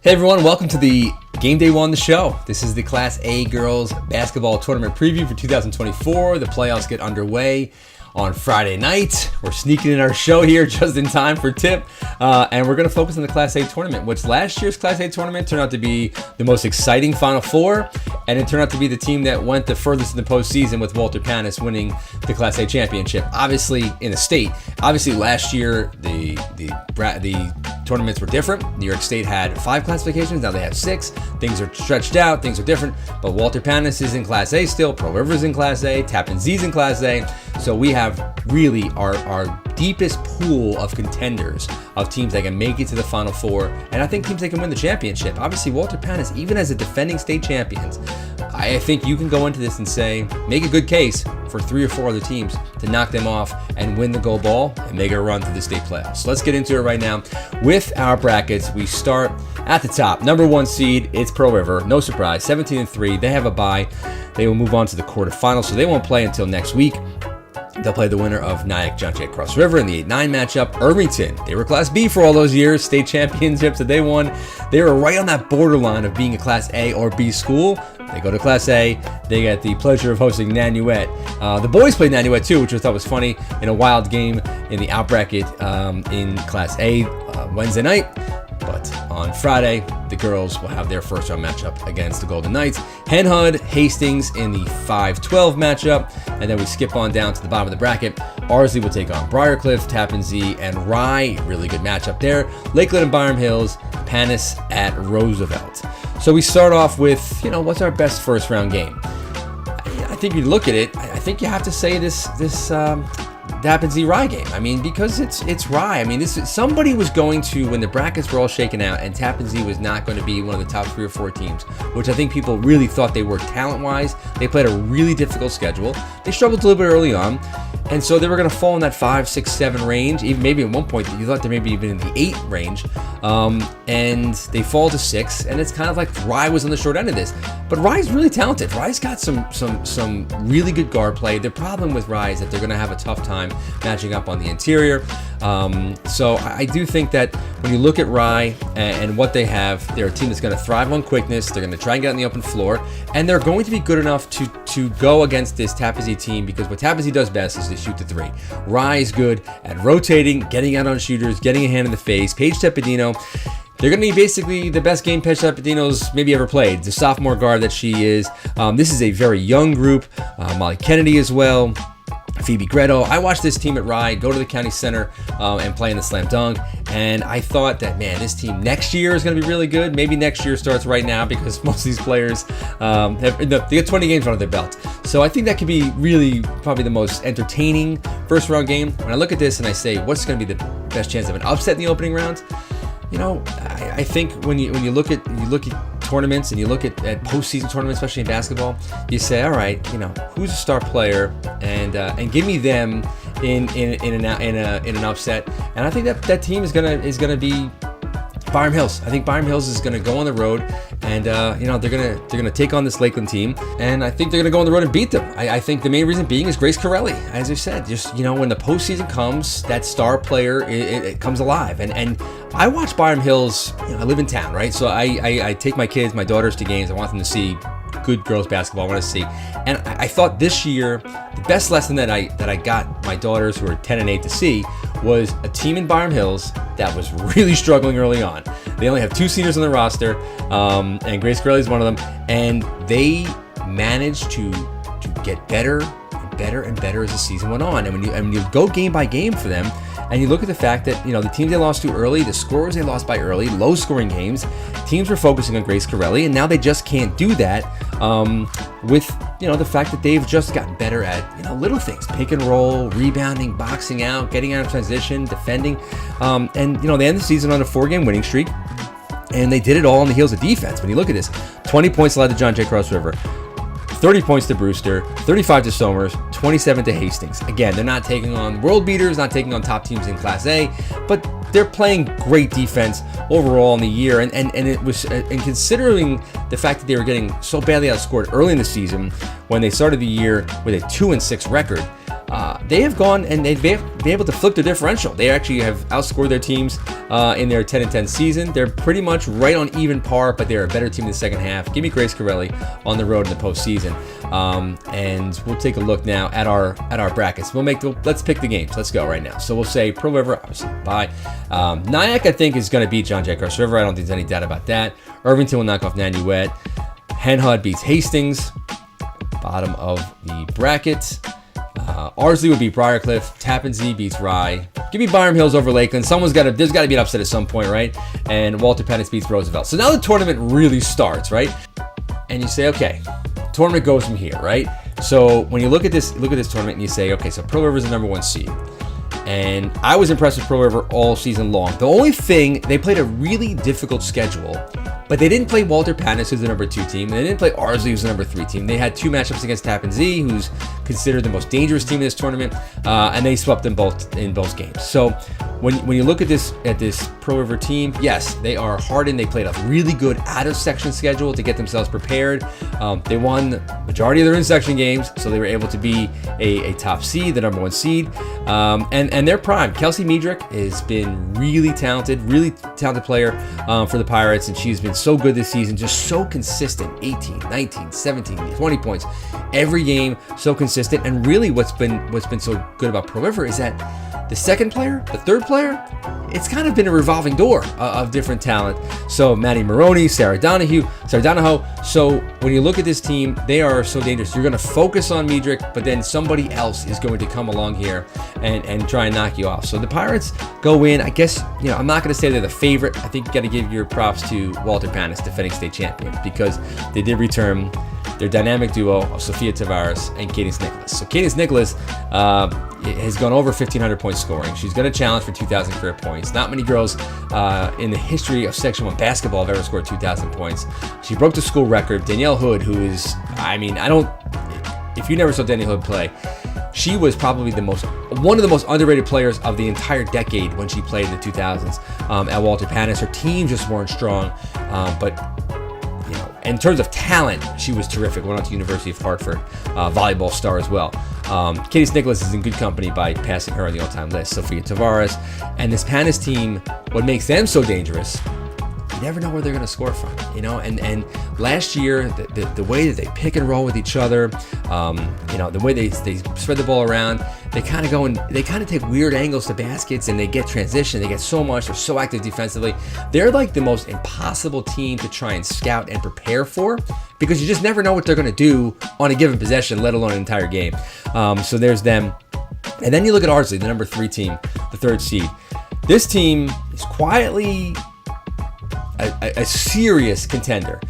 Hey everyone, welcome to the Game Day 1 the show. This is the Class A girls basketball tournament preview for 2024. The playoffs get underway on Friday night. We're sneaking in our show here just in time for tip. And we're going to focus on the Class A tournament, which last year's Class A tournament turned out to be the most exciting Final Four. And it turned out to be the team that went the furthest in the postseason with Walter Panas winning the Class A championship. Obviously, in the state. Obviously, last year, the tournaments were different. New York State had 5 classifications. Now they have 6. Things are stretched out. Things are different. But Walter Panas is in Class A still. Pearl River's in Class A. Tappan Zee is in Class A. So we have really our deepest pool of contenders of teams that can make it to the Final Four, and I think teams that can win the championship. Obviously, Walter Panas, even as a defending state champions, I think you can go into this and say, make a good case for 3 or 4 other teams to knock them off and win the gold ball and make a run to the state playoffs. So let's get into it right now with our brackets. We start at the top. Number 1 seed, it's Pearl River. No surprise, 17-3. They have a bye. They will move on to the quarterfinals, so they won't play until next week. They'll play the winner of Nyack John Cross River in the 8-9 matchup. Irvington, they were Class B for all those years, state championships that they won. They were right on that borderline of being a Class A or B school. They go to Class A. They get the pleasure of hosting Nanuet. The boys played Nanuet too, which I thought was funny, in a wild game in the out bracket in Class A Wednesday night. But on Friday, the girls will have their first round matchup against the Golden Knights. Henhud, Hastings in the 5-12 matchup. And then we skip on down to the bottom of the bracket. Ardsley will take on Briarcliff, Tappan Zee, and Rye. Really good matchup there. Lakeland and Byram Hills, Panas at Roosevelt. So we start off with, what's our best first round game? I think you look at it, I think you have to say this Tappan Zee Rye game. I mean, because it's Rye. I mean, somebody was going to, when the brackets were all shaken out and Tappan Zee was not going to be one of the top 3 or 4 teams, which I think people really thought they were talent-wise. They played a really difficult schedule. They struggled a little bit early on, and so they were going to fall in that 5, 6, 7 range. Even maybe at one point you thought they may be even in the 8 range, and they fall to 6. And it's kind of like Rye was on the short end of this, but Rye's really talented. Rye's got some really good guard play. The problem with Rye is that they're going to have a tough time matching up on the interior. So I do think that when you look at Rye and what they have, they're a team that's going to thrive on quickness. They're going to try and get on the open floor, and they're going to be good enough to go against this Tappan Zee team, because what Tappan Zee does best is to shoot the 3. Rye is good at rotating, getting out on shooters, getting a hand in the face. Paige Tepedino, they're going to be basically the best game Paige Tepedino's maybe ever played. The sophomore guard that she is. This is a very young group. Molly Kennedy as well. Phoebe Greto. I watched this team at Rye go to the county center and play in the slam dunk, and I thought that, man, this team next year is going to be really good. Maybe next year starts right now, because most of these players they get 20 games under their belt. So I think that could be really probably the most entertaining first round game. When I look at this and I say, what's going to be the best chance of an upset in the opening round? I think when you look at tournaments and you look at postseason tournaments, especially in basketball, you say, all right, who's a star player, and give me them in an upset. And I think that team is gonna be Byram Hills. I think Byram Hills is going to go on the road, and they're gonna take on this Lakeland team, and I think they're going to go on the road and beat them. I think the main reason being is Grace Corelli. As I said, just when the postseason comes, that star player it comes alive. And I watch Byram Hills. I live in town, right? So I take my kids, my daughters to games. I want them to see good girls basketball. I want to see, and I thought this year the best lesson that I got my daughters, who are 10 and 8, to see was a team in Byram Hills that was really struggling early on. They only have 2 seniors on the roster, and Grace Corelli is one of them, and they managed to get better and better and better as the season went on. And when you go game by game for them, and you look at the fact that, the teams they lost to early, the scores they lost by early, low scoring games, teams were focusing on Grace Corelli, and now they just can't do that with, the fact that they've just gotten better at, little things, pick and roll, rebounding, boxing out, getting out of transition, defending. And they end the season on a 4-game winning streak, and they did it all on the heels of defense. When you look at this, 20 points allowed to John Cross River, 30 points to Brewster, 35 to Somers, 27 to Hastings. Again, they're not taking on world beaters, not taking on top teams in Class A, but they're playing great defense overall in the year. And it was, and considering the fact that they were getting so badly outscored early in the season, when they started the year with a 2-6 record, they have gone and they've been able to flip the differential. They actually have outscored their teams in their 10-10 season. They're pretty much right on even par, but they're a better team in the second half. Give me Grace Corelli on the road in the postseason. And we'll take a look now at our brackets. Let's pick the games. Let's go right now. So we'll say Pearl River, obviously, bye. Nyack, I think, is going to beat John Jay Cross River. I don't think there's any doubt about that. Irvington will knock off Nanuet. Hen Hud beats Hastings. Bottom of the bracket. Ardsley would beat Briarcliff. Tappan Zee beats Rye. Give me Byram Hills over Lakeland. There's got to be an upset at some point, right? And Walter Panas beats Roosevelt. So now the tournament really starts, right? And you say, okay, tournament goes from here, right? So when you look at this tournament and you say, okay, so Pearl River is the number 1 seed. And I was impressed with Pearl River all season long. The only thing, they played a really difficult schedule, but they didn't play Walter Panas, who's the number 2 team, and they didn't play Ardsley, who's the number 3 team. They had 2 matchups against Tappan Zee, who's considered the most dangerous team in this tournament, and they swept them both in both games. So when you look at this Pearl River team, yes, they are hardened. They played a really good out-of-section schedule to get themselves prepared. They won the majority of their in-section games, so they were able to be a top seed, the number 1 seed, and they're prime. Kelsey Miedrich has been really talented player for the Pirates, and she's been so good this season, just so consistent. 18, 19, 17, 20 points every game, so consistent. And really what's been so good about Pearl River is that the second player, the third player, it's kind of been a revolving door of different talent. So Maddie Maroney, Sarah Donahoe. So when you look at this team, they are so dangerous. You're going to focus on Miedrich, but then somebody else is going to come along here and try and knock you off. So the Pirates go in. I guess, I'm not going to say they're the favorite. I think you got to give your props to Walter Panas, defending state champion, because they did return their dynamic duo of Sophia Tavares and Cadence Nicholas. So Cadence Nicholas has gone over 1,500 points scoring. She's going to challenge for 2,000 career points. Not many girls in the history of Section 1 basketball have ever scored 2,000 points. She broke the school record. Danielle Hood, who is, if you never saw Danielle Hood play, she was probably one of the most underrated players of the entire decade when she played in the 2000s at Walter Panas. Her team just weren't strong, but in terms of talent, she was terrific. Went on to University of Hartford, volleyball star as well. Cadence Nicholas is in good company by passing her on the all-time list. Sophia Tavares. And this Panas team, what makes them so dangerous, you never know where they're going to score from, and last year, the way that they pick and roll with each other, the way they spread the ball around, they kind of take weird angles to baskets, and they get transition. They get so much. They're so active defensively. They're like the most impossible team to try and scout and prepare for, because you just never know what they're going to do on a given possession, let alone an entire game. So there's them. And then you look at Ardsley, the number 3 team, the 3rd seed. This team is quietly a serious contender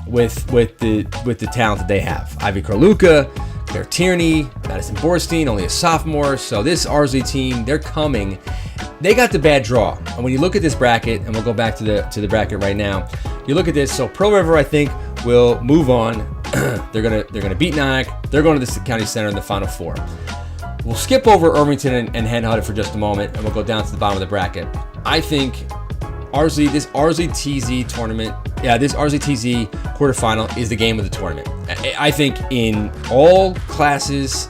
with the talent that they have. Ivy Carluca, Claire Tierney, Madison Borstein, only a sophomore. So this Ardsley team, they're coming. They got the bad draw. And when you look at this bracket, and we'll go back to the bracket right now, you look at this. So Pearl River, I think, will move on. They're gonna beat Nyack. They're going to the county center in the Final Four. We'll skip over Irvington and Hen Hud for just a moment, and we'll go down to the bottom of the bracket. I think this Ardsley TZ tournament, this Ardsley TZ quarterfinal is the game of the tournament. I think in all classes,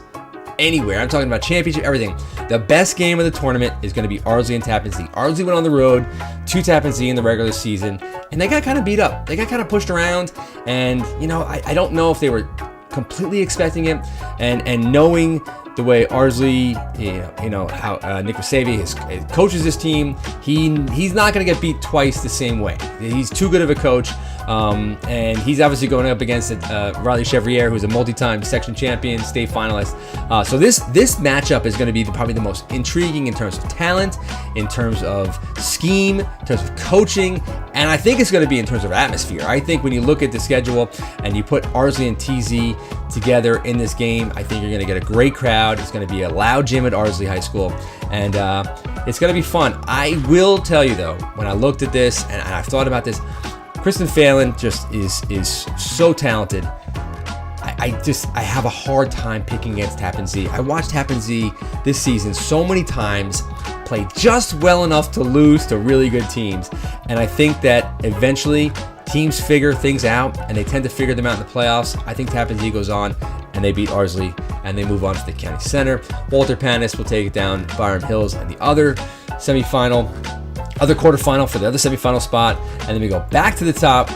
anywhere, I'm talking about championship, everything, the best game of the tournament is going to be Ardsley and Tappan Zee. Ardsley went on the road to Tappan Zee in the regular season, and they got kind of beat up. They got kind of pushed around, and I don't know if they were completely expecting it, and knowing the way Ardsley, how Nick Rasavi coaches this team, he's not going to get beat twice the same way. He's too good of a coach, and he's obviously going up against Riley Chevrier, who's a multi-time section champion, state finalist. So this matchup is going to be probably the most intriguing in terms of talent, in terms of scheme, in terms of coaching, and I think it's going to be in terms of atmosphere. I think when you look at the schedule and you put Ardsley and TZ together in this game, I think you're going to get a great crowd. It's going to be a loud gym at Ardsley High School, and it's going to be fun. I will tell you, though, when I looked at this and I've thought about this, Kristen Phelan just is so talented. I have a hard time picking against Tappan Zee. I watched Tappan Zee this season so many times play just well enough to lose to really good teams, and I think that eventually teams figure things out, and they tend to figure them out in the playoffs. I think Tappan Zee goes on and they beat Ardsley, and they move on to the county center. Walter Panas will take it down Byram Hills and the other quarterfinal for the other semifinal spot, and then we go back to the top,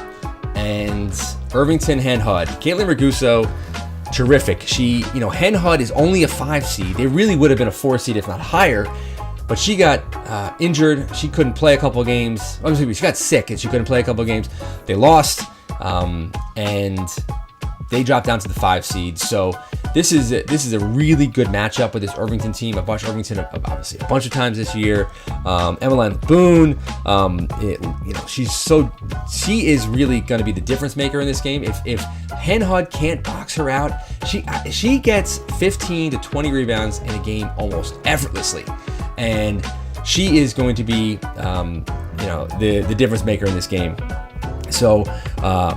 and Irvington Hen Hud. Caitlin Raguso, terrific. Hen Hud is only a 5 seed. They really would have been a 4 seed if not higher, but she got injured. She couldn't play a couple of games. She got sick and she couldn't play a couple of games. They lost, and they dropped down to the 5 seed. So this is a really good matchup with this Irvington team. I've watched Irvington obviously a bunch of times this year. Emmeline Boone, she is really going to be the difference maker in this game. If Hen Hud can't box her out, she gets 15 to 20 rebounds in a game almost effortlessly, and she is going to be the difference maker in this game. So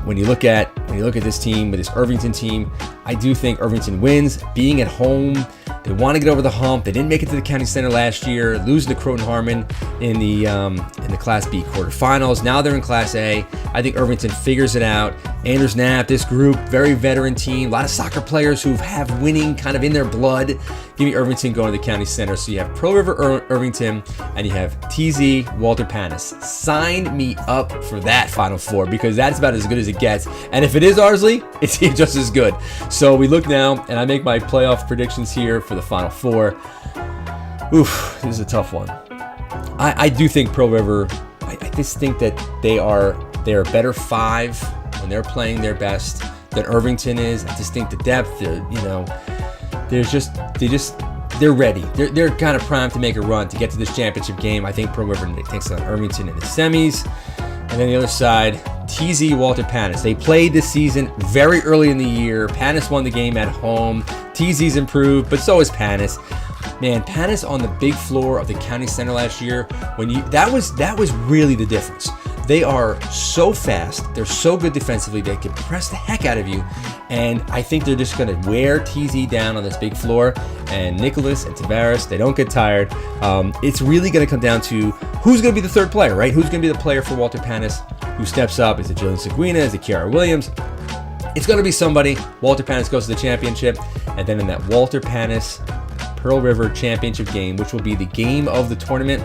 when you look at this team, with this Irvington team, I do think Irvington wins. Being at home, they want to get over the hump. They didn't make it to the county center last year, losing to Croton Harmon in the Class B quarterfinals. Now they're in Class A. I think Irvington figures it out. Anders Knapp, this group, very veteran team, a lot of soccer players who have winning kind of in their blood. Give me Irvington going to the county center. So you have Pearl River Irvington, and you have TZ Walter Panas. Sign me up for that Final Four, because that's about as good as it gets. And if it is Ardsley, it's just as good. So we look now, and I make my playoff predictions here for the Final Four. Oof, this is a tough one. I do think Pearl River, I just think that they're a better 5 when they're playing their best than Irvington is. I just think the depth, they're ready. They're kind of primed to make a run to get to this championship game. I think Pearl River takes on Irvington in the semis. And then the other side, TZ Walter Panas. They played this season very early in the year. Panas won the game at home. TZ's improved, but so is Panas. Man, Panas on the big floor of the county center last year, that was really the difference. They are so fast. They're so good defensively. They can press the heck out of you. And I think they're just going to wear TZ down on this big floor. And Nicholas and Tavares, they don't get tired. It's really going to come down to who's going to be the third player, right? Who's going to be the player for Walter Panas? Who steps up? Is it Jillian Seguina? Is it Kiara Williams? It's going to be somebody. Walter Panas goes to the championship. And then in that Walter Panas Pearl River championship game, which will be the game of the tournament,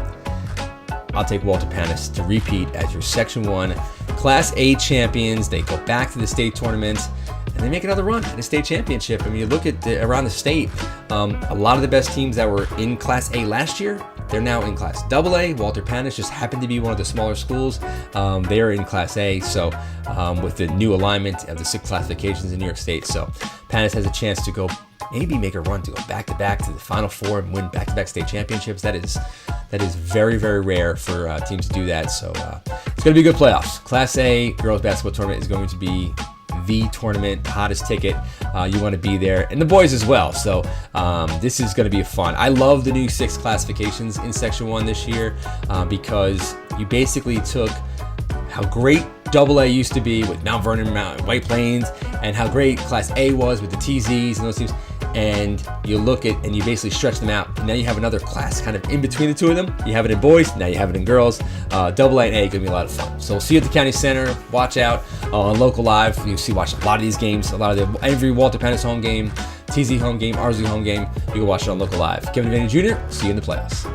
I'll take Walter Panas to repeat as your Section 1 Class A champions. They go back to the state tournament, and they make another run at the state championship. I mean, you look at around the state, a lot of the best teams that were in Class A last year, they're now in Class AA. Walter Panas just happened to be one of the smaller schools. They are in Class A, so with the new alignment of the 6 classifications in New York State. So Panas has a chance to maybe make a run to go back-to-back to the Final Four and win back-to-back state championships. That is very, very rare for teams to do that. So it's going to be good playoffs. Class A girls basketball tournament is going to be the tournament, the hottest ticket. You want to be there, and the boys as well. So this is going to be fun. I love the new 6 classifications in Section 1 this year because you basically took how great AA used to be with Mount Vernon, White Plains, and how great Class A was with the TZs and those teams. And you look at and you basically stretch them out. And now you have another class kind of in between the two of them. You have it in boys, now you have it in girls. AA and A going to be a lot of fun. So we'll see you at the county center. Watch out on Local Live. Watch a lot of these games, every Walter Panas home game, TZ home game, Ardsley home game. You can watch it on Local Live. Kevin Vanny Jr., see you in the playoffs.